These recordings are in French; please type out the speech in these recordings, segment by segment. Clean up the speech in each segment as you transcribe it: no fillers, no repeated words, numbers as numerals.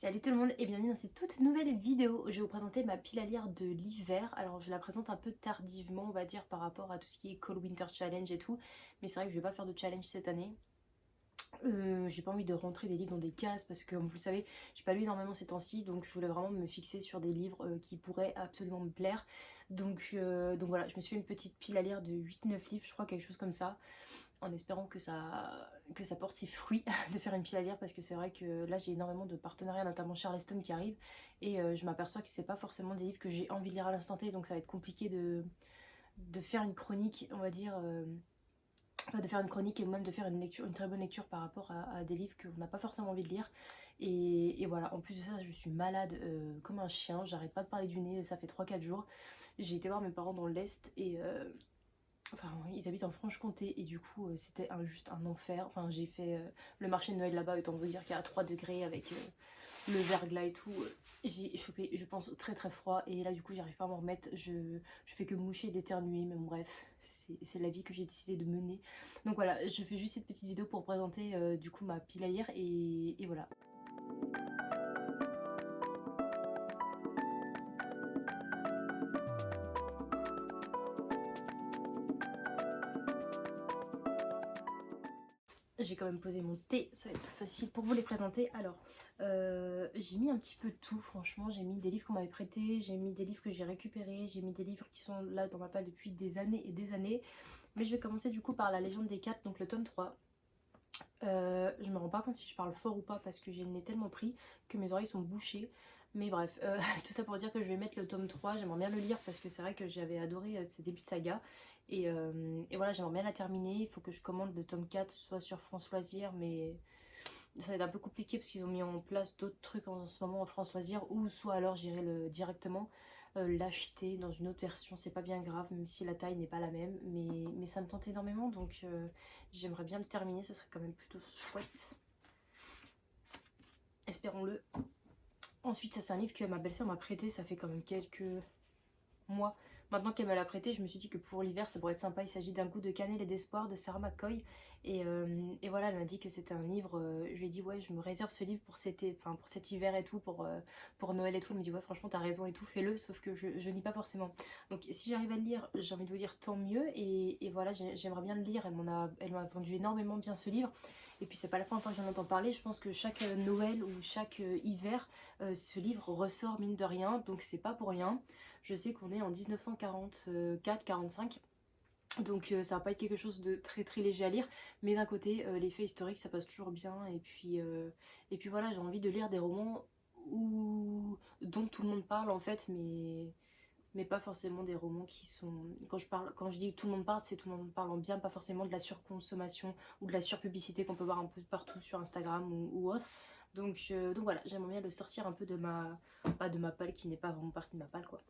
Salut tout le monde et bienvenue dans cette toute nouvelle vidéo. Je vais vous présenter ma pile à lire de l'hiver. Alors je la présente un peu tardivement on va dire par rapport à tout ce qui est Cold Winter Challenge et tout. Mais c'est vrai que je vais pas faire de challenge cette année. J'ai pas envie de rentrer des livres dans des cases parce que comme vous le savez j'ai pas lu énormément ces temps-ci. Donc je voulais vraiment me fixer sur des livres qui pourraient absolument me plaire. Donc voilà, je me suis fait une petite pile à lire de 8-9 livres je crois, quelque chose comme ça, en espérant que ça porte ses fruits de faire une pile à lire, parce que c'est vrai que là j'ai énormément de partenariats, notamment Charleston qui arrive, et je m'aperçois que c'est pas forcément des livres que j'ai envie de lire à l'instant T, donc ça va être compliqué de faire une chronique, on va dire, de faire une chronique et même de faire une lecture, une très bonne lecture par rapport à des livres qu'on n'a pas forcément envie de lire. Et voilà, en plus de ça je suis malade comme un chien, j'arrête pas de parler du nez, ça fait 3-4 jours. J'ai été voir mes parents dans l'Est et enfin, ils habitent en Franche-Comté et du coup c'était juste un enfer. Enfin, j'ai fait le marché de Noël là-bas, autant vous dire qu'à 3 degrés avec le verglas et tout. J'ai chopé, je pense, très très froid et là du coup j'arrive pas à m'en remettre. Je fais que moucher et d'éternuer, mais bon, bref, c'est la vie que j'ai décidé de mener. Donc voilà, je fais juste cette petite vidéo pour présenter du coup ma pile à lire et voilà. J'ai quand même posé mon thé, ça va être plus facile pour vous les présenter. Alors, j'ai mis un petit peu de tout, franchement. J'ai mis des livres qu'on m'avait prêtés, j'ai mis des livres que j'ai récupérés, j'ai mis des livres qui sont là dans ma palle depuis des années et des années. Mais je vais commencer du coup par La Légende des Quatre, donc le tome 3. Je me rends pas compte si je parle fort ou pas parce que j'ai le nez tellement pris que mes oreilles sont bouchées. Mais bref, tout ça pour dire que je vais mettre le tome 3, j'aimerais bien le lire parce que c'est vrai que j'avais adoré ce début de saga. Et voilà, j'aimerais bien la terminer, il faut que je commande le tome 4 soit sur France Loisirs, mais ça va être un peu compliqué parce qu'ils ont mis en place d'autres trucs en ce moment en France Loisirs, ou soit alors j'irai directement l'acheter dans une autre version, c'est pas bien grave même si la taille n'est pas la même, mais ça me tente énormément, donc j'aimerais bien le terminer, ce serait quand même plutôt chouette, espérons-le. Ensuite, ça c'est un livre que ma belle-sœur m'a prêté, ça fait quand même quelques mois maintenant qu'elle me l'a prêté. Je me suis dit que pour l'hiver ça pourrait être sympa. Il s'agit d'un goût de cannelle et d'espoir de Sarah McCoy, et voilà, elle m'a dit que c'était un livre, je lui ai dit ouais, je me réserve ce livre pour enfin, pour cet hiver et tout, pour Noël et tout. Elle me dit ouais, franchement t'as raison et tout, fais-le, sauf que je lis pas forcément, donc si j'arrive à le lire, j'ai envie de vous dire tant mieux. Et voilà, j'aimerais bien le lire. Elle m'a vendu énormément bien ce livre, et puis c'est pas la première fois que j'en entends parler. Je pense que chaque Noël ou chaque hiver ce livre ressort mine de rien, donc c'est pas pour rien. Je sais qu'on est en 1944-45, donc ça va pas être quelque chose de très très léger à lire, mais d'un côté les faits historiques ça passe toujours bien. Et puis voilà, j'ai envie de lire des romans dont tout le monde parle en fait, mais pas forcément des romans qui sont... Quand je dis tout le monde parle, c'est tout le monde parle en bien, pas forcément de la surconsommation ou de la surpublicité qu'on peut voir un peu partout sur Instagram ou autre. Donc voilà, j'aimerais bien le sortir un peu de ma palle, qui n'est pas vraiment partie de ma palle quoi.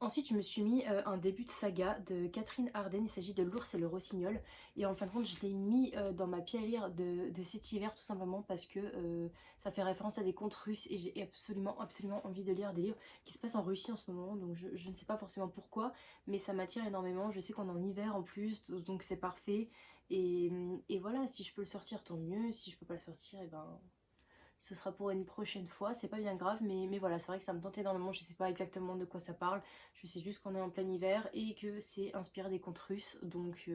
Ensuite, je me suis mis un début de saga de Catherine Arden, il s'agit de L'Ours et le Rossignol. Et en fin de compte, je l'ai mis dans ma pile à lire de cet hiver, tout simplement parce que ça fait référence à des contes russes et j'ai absolument envie de lire des livres qui se passent en Russie en ce moment. Donc je ne sais pas forcément pourquoi, mais ça m'attire énormément. Je sais qu'on est en hiver en plus, donc c'est parfait. Et voilà, si je peux le sortir, tant mieux. Si je peux pas le sortir, et ben ce sera pour une prochaine fois, c'est pas bien grave, mais voilà, c'est vrai que ça me tente énormément. Je sais pas exactement de quoi ça parle, je sais juste qu'on est en plein hiver et que c'est inspiré des contes russes, donc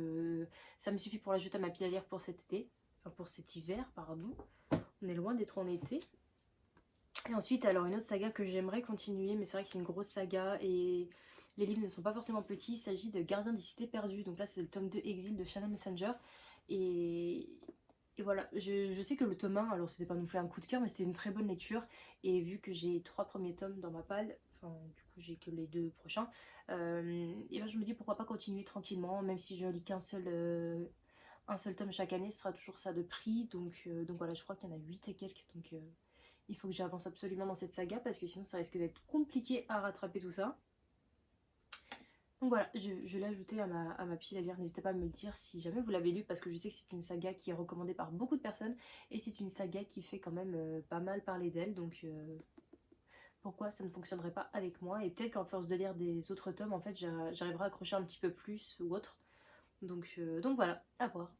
ça me suffit pour l'ajouter à ma pile à lire pour cet été, enfin pour cet hiver, pardon. On est loin d'être en été. Et ensuite, alors une autre saga que j'aimerais continuer, mais c'est vrai que c'est une grosse saga et les livres ne sont pas forcément petits, il s'agit de Gardien des cités perdues, donc là c'est le tome 2 Exil de Shannon Messenger. Et, et voilà, je sais que le tome 1, alors c'était pas non plus un coup de cœur, mais c'était une très bonne lecture. Et vu que j'ai 3 premiers tomes dans ma palle, enfin du coup j'ai que les 2 prochains, et ben je me dis pourquoi pas continuer tranquillement, même si je lis un seul tome chaque année, ce sera toujours ça de prix. Donc voilà, je crois qu'il y en a 8 et quelques, donc il faut que j'avance absolument dans cette saga parce que sinon ça risque d'être compliqué à rattraper tout ça. Donc voilà, je l'ai ajouté à ma pile à lire. N'hésitez pas à me le dire si jamais vous l'avez lu, parce que je sais que c'est une saga qui est recommandée par beaucoup de personnes et c'est une saga qui fait quand même pas mal parler d'elle. Donc pourquoi ça ne fonctionnerait pas avec moi? Et peut-être qu'en force de lire des autres tomes, en fait, j'arriverai à accrocher un petit peu plus ou autre. Donc voilà, à voir.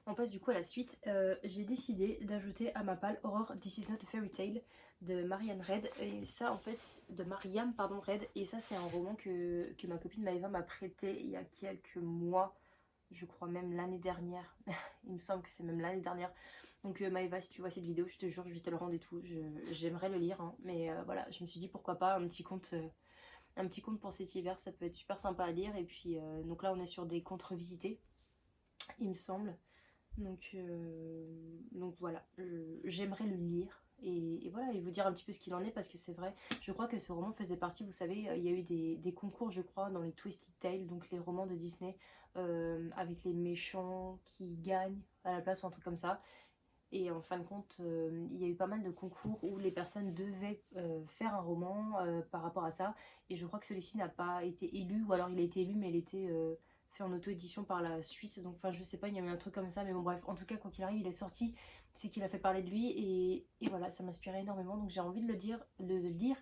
On passe du coup à la suite. J'ai décidé d'ajouter à ma palle Horror This Is Not a Fairy Tale de Marianne Red. Et ça, en fait, de Mariam, pardon, Red. Et ça, c'est un roman que ma copine Maëva m'a prêté il y a quelques mois. Je crois même l'année dernière. Il me semble que c'est même l'année dernière. Donc Maëva, si tu vois cette vidéo, je te jure, je vais te le rendre et tout. J'aimerais le lire, hein. Mais voilà, je me suis dit pourquoi pas un petit conte pour cet hiver, ça peut être super sympa à lire. Et puis donc là, on est sur des contes revisités, il me semble. Donc voilà, j'aimerais le lire et voilà, et vous dire un petit peu ce qu'il en est parce que c'est vrai, je crois que ce roman faisait partie, vous savez, il y a eu des concours, je crois, dans les Twisted Tales, donc les romans de Disney, avec les méchants qui gagnent à la place ou un truc comme ça. Et en fin de compte, il y a eu pas mal de concours où les personnes devaient faire un roman par rapport à ça. Et je crois que celui-ci n'a pas été élu, ou alors il a été élu, mais il était fait en auto-édition par la suite. Donc, enfin, je sais pas, il y a eu un truc comme ça. Mais bon, bref, en tout cas, quoi qu'il arrive, il est sorti. C'est qu'il a fait parler de lui. Et voilà, ça m'inspirait énormément. Donc, j'ai envie de le dire, de le lire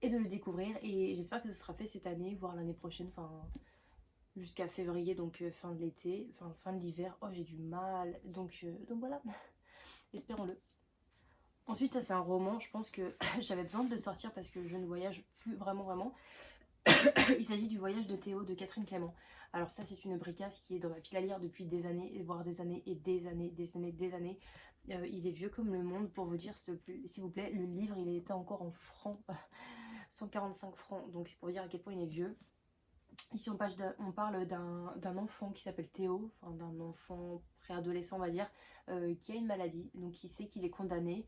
et de le découvrir. Et j'espère que ce sera fait cette année, voire l'année prochaine. Enfin, jusqu'à février, donc fin de l'été, enfin fin de l'hiver. Oh, j'ai du mal. Donc voilà. Espérons-le. Ensuite, ça c'est un roman, je pense que j'avais besoin de le sortir parce que je ne voyage plus vraiment. Il s'agit du voyage de Théo de Catherine Clément. Alors ça c'est une bricasse qui est dans ma pile à lire depuis des années, voire des années et des années, des années, des années. Il est vieux comme le monde, pour vous dire s'il vous plaît, le livre il était encore en francs, 145 francs, donc c'est pour vous dire à quel point il est vieux. Ici on parle d'un enfant qui s'appelle Théo, enfin d'un enfant préadolescent on va dire, qui a une maladie, donc il sait qu'il est condamné.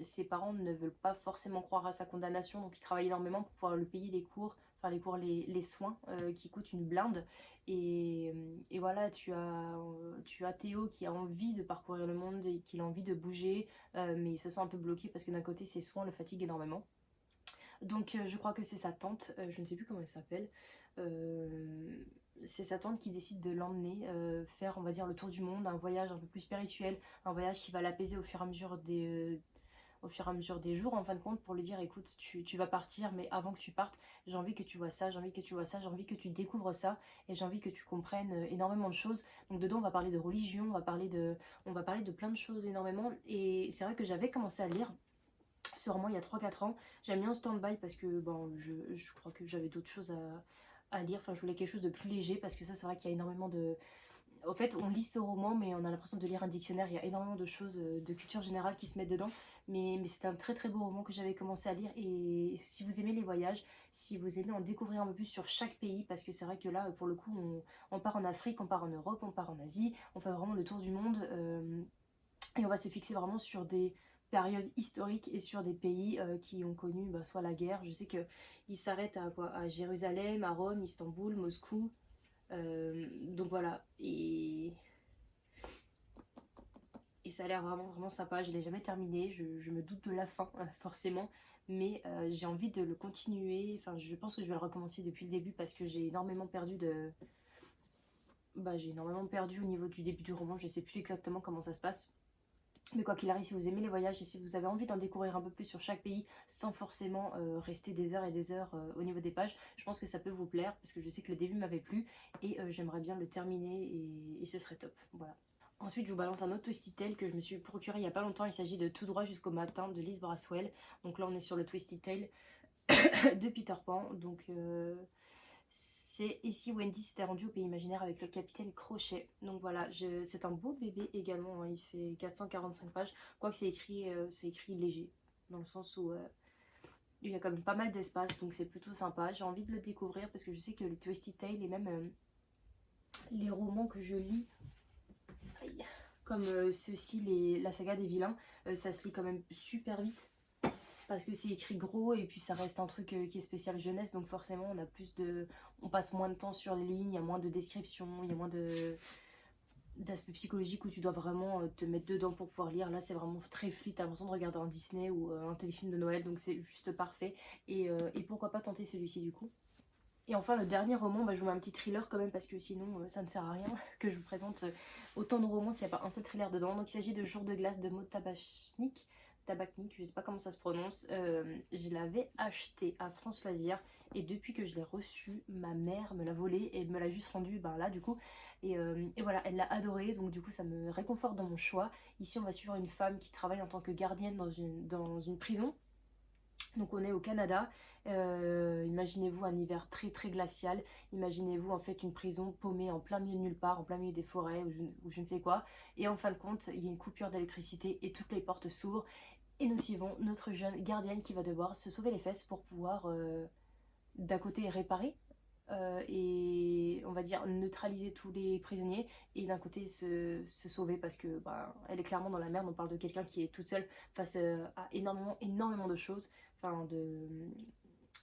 Ses parents ne veulent pas forcément croire à sa condamnation, donc il travaille énormément pour pouvoir lui payer les cours, enfin les soins qui coûtent une blinde. Et voilà, tu as Théo qui a envie de parcourir le monde et qui a envie de bouger, mais il se sent un peu bloqué parce que d'un côté ses soins le fatiguent énormément. Donc je crois que c'est sa tante, je ne sais plus comment elle s'appelle. Euh, c'est sa tante qui décide de l'emmener faire, on va dire, le tour du monde, un voyage un peu plus spirituel, un voyage qui va l'apaiser au fur et à mesure des jours, en fin de compte, pour lui dire écoute, tu vas partir, mais avant que tu partes, j'ai envie que tu vois ça, j'ai envie que tu vois ça, j'ai envie que tu découvres ça, et j'ai envie que tu comprennes énormément de choses. Donc dedans, on va parler de religion, on va parler de plein de choses énormément, et c'est vrai que j'avais commencé à lire ce roman il y a 3 4 ans. J'ai mis en stand-by parce que bon, je crois que j'avais d'autres choses à lire. Enfin, je voulais quelque chose de plus léger parce que ça, c'est vrai qu'il y a énormément de. En fait, on lit ce roman, mais on a l'impression de lire un dictionnaire. Il y a énormément de choses de culture générale qui se mettent dedans. Mais c'est un très très beau roman que j'avais commencé à lire. Et si vous aimez les voyages, si vous aimez en découvrir un peu plus sur chaque pays, parce que c'est vrai que là, pour le coup, on part en Afrique, on part en Europe, on part en Asie, on fait vraiment le tour du monde. Et on va se fixer vraiment sur des périodes historiques et sur des pays qui ont connu soit la guerre. Je sais qu'ils s'arrêtent à, quoi, à Jérusalem, à Rome, Istanbul, Moscou. Donc voilà. Et ça a l'air vraiment sympa. Je ne l'ai jamais terminé. Je me doute de la fin, forcément. Mais j'ai envie de le continuer. Enfin, je pense que je vais le recommencer depuis le début parce que j'ai énormément perdu de. Bah, j'ai énormément perdu au niveau du début du roman. Je ne sais plus exactement comment ça se passe. Mais quoi qu'il arrive, si vous aimez les voyages et si vous avez envie d'en découvrir un peu plus sur chaque pays sans forcément rester des heures et des heures au niveau des pages, je pense que ça peut vous plaire parce que je sais que le début m'avait plu et j'aimerais bien le terminer et ce serait top. Voilà. Ensuite, je vous balance un autre Twisted Tale que je me suis procuré il y a pas longtemps. Il s'agit de Tout droit jusqu'au matin de Liz Braswell. Donc là, on est sur le Twisted Tale de Peter Pan. Donc c'est Et si Wendy s'était rendue au pays imaginaire avec le capitaine Crochet. Donc voilà, c'est un beau bébé également, hein. Il fait 445 pages. Quoique c'est écrit léger, dans le sens où il y a quand même pas mal d'espace, donc c'est plutôt sympa. J'ai envie de le découvrir parce que je sais que les Twisted Tales et même les romans que je lis, aïe, comme ceux-ci, la saga des vilains, ça se lit quand même super vite parce que c'est écrit gros et puis ça reste un truc qui est spécial jeunesse, donc forcément on passe moins de temps sur les lignes, il y a moins de descriptions, il y a moins d'aspect psychologique où tu dois vraiment te mettre dedans pour pouvoir lire. Là c'est vraiment très fluide, t'as l'impression de regarder un Disney ou un téléfilm de Noël, donc c'est juste parfait. Et pourquoi pas tenter celui-ci du coup. Et enfin le dernier roman, je vous mets un petit thriller quand même parce que sinon ça ne sert à rien que je vous présente autant de romans s'il n'y a pas un seul thriller dedans. Donc il s'agit de Jour de glace de Maud Tabachnik, je sais pas comment ça se prononce. Je l'avais acheté à France Loisirs et depuis que je l'ai reçu, ma mère me l'a volé et me l'a juste rendu là du coup. Et voilà, elle l'a adoré, donc du coup ça me réconforte dans mon choix. Ici on va suivre une femme qui travaille en tant que gardienne dans une prison. Donc on est au Canada. Imaginez-vous un hiver très très glacial. Imaginez-vous en fait une prison paumée en plein milieu de nulle part, en plein milieu des forêts ou je ne sais quoi. Et en fin de compte, il y a une coupure d'électricité et toutes les portes s'ouvrent. Et nous suivons notre jeune gardienne qui va devoir se sauver les fesses pour pouvoir d'un côté réparer et on va dire neutraliser tous les prisonniers et d'un côté se sauver parce que bah, elle est clairement dans la merde. On parle de quelqu'un qui est toute seule face à énormément de choses, enfin de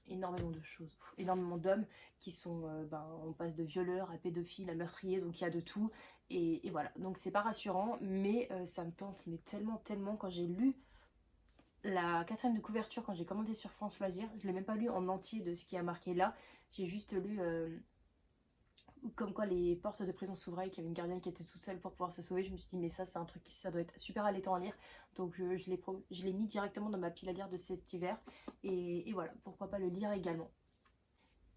énormément de choses, énormément d'hommes qui sont, ben, on passe de violeurs à pédophiles à meurtriers, donc il y a de tout et voilà, donc c'est pas rassurant mais ça me tente mais tellement quand j'ai lu la quatrième de couverture, quand j'ai commandé sur France Loisirs, je l'ai même pas lu en entier de ce qui a marqué là. J'ai juste lu comme quoi les portes de prison s'ouvraient et qu'il y avait une gardienne qui était toute seule pour pouvoir se sauver. Je me suis dit mais ça c'est un truc qui ça doit être super allaitant à lire. Donc je l'ai mis directement dans ma pile à lire de cet hiver. Et voilà, pourquoi pas le lire également.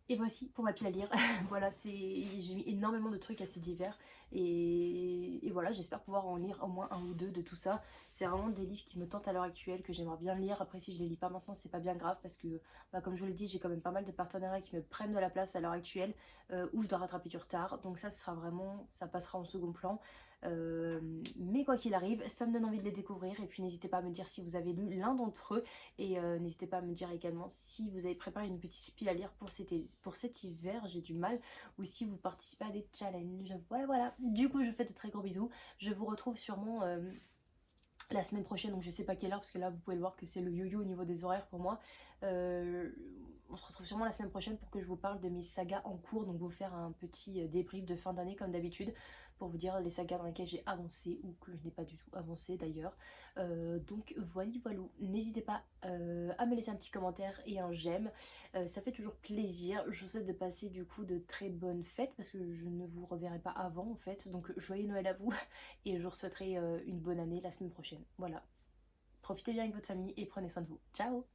Et voici pour ma pile à lire. Voilà, j'ai mis énormément de trucs assez divers. Et voilà, j'espère pouvoir en lire au moins un ou deux de tout ça. C'est vraiment des livres qui me tentent à l'heure actuelle, que j'aimerais bien lire. Après, si je les lis pas maintenant, c'est pas bien grave parce que, bah, comme je vous l'ai dit, j'ai quand même pas mal de partenariats qui me prennent de la place à l'heure actuelle, où je dois rattraper du retard. Donc ça, ce sera vraiment, ça passera en second plan. Mais quoi qu'il arrive, ça me donne envie de les découvrir. Et puis n'hésitez pas à me dire si vous avez lu l'un d'entre eux. Et n'hésitez pas à me dire également si vous avez préparé une petite pile à lire pour cet hiver, j'ai du mal, ou si vous participez à des challenges. Voilà, voilà. Du coup, je vous fais de très gros bisous. Je vous retrouve sûrement la semaine prochaine, donc je sais pas quelle heure, parce que là, vous pouvez le voir que c'est le yo-yo au niveau des horaires pour moi. Euh, on se retrouve sûrement la semaine prochaine pour que je vous parle de mes sagas en cours, donc vous faire un petit débrief de fin d'année comme d'habitude, pour vous dire les sagas dans lesquelles j'ai avancé ou que je n'ai pas du tout avancé d'ailleurs. Donc voilà, voilà. N'hésitez pas à me laisser un petit commentaire et un j'aime. Ça fait toujours plaisir. Je vous souhaite de passer du coup de très bonnes fêtes parce que je ne vous reverrai pas avant en fait. Donc joyeux Noël à vous et je vous souhaiterai une bonne année la semaine prochaine. Voilà. Profitez bien avec votre famille et prenez soin de vous. Ciao!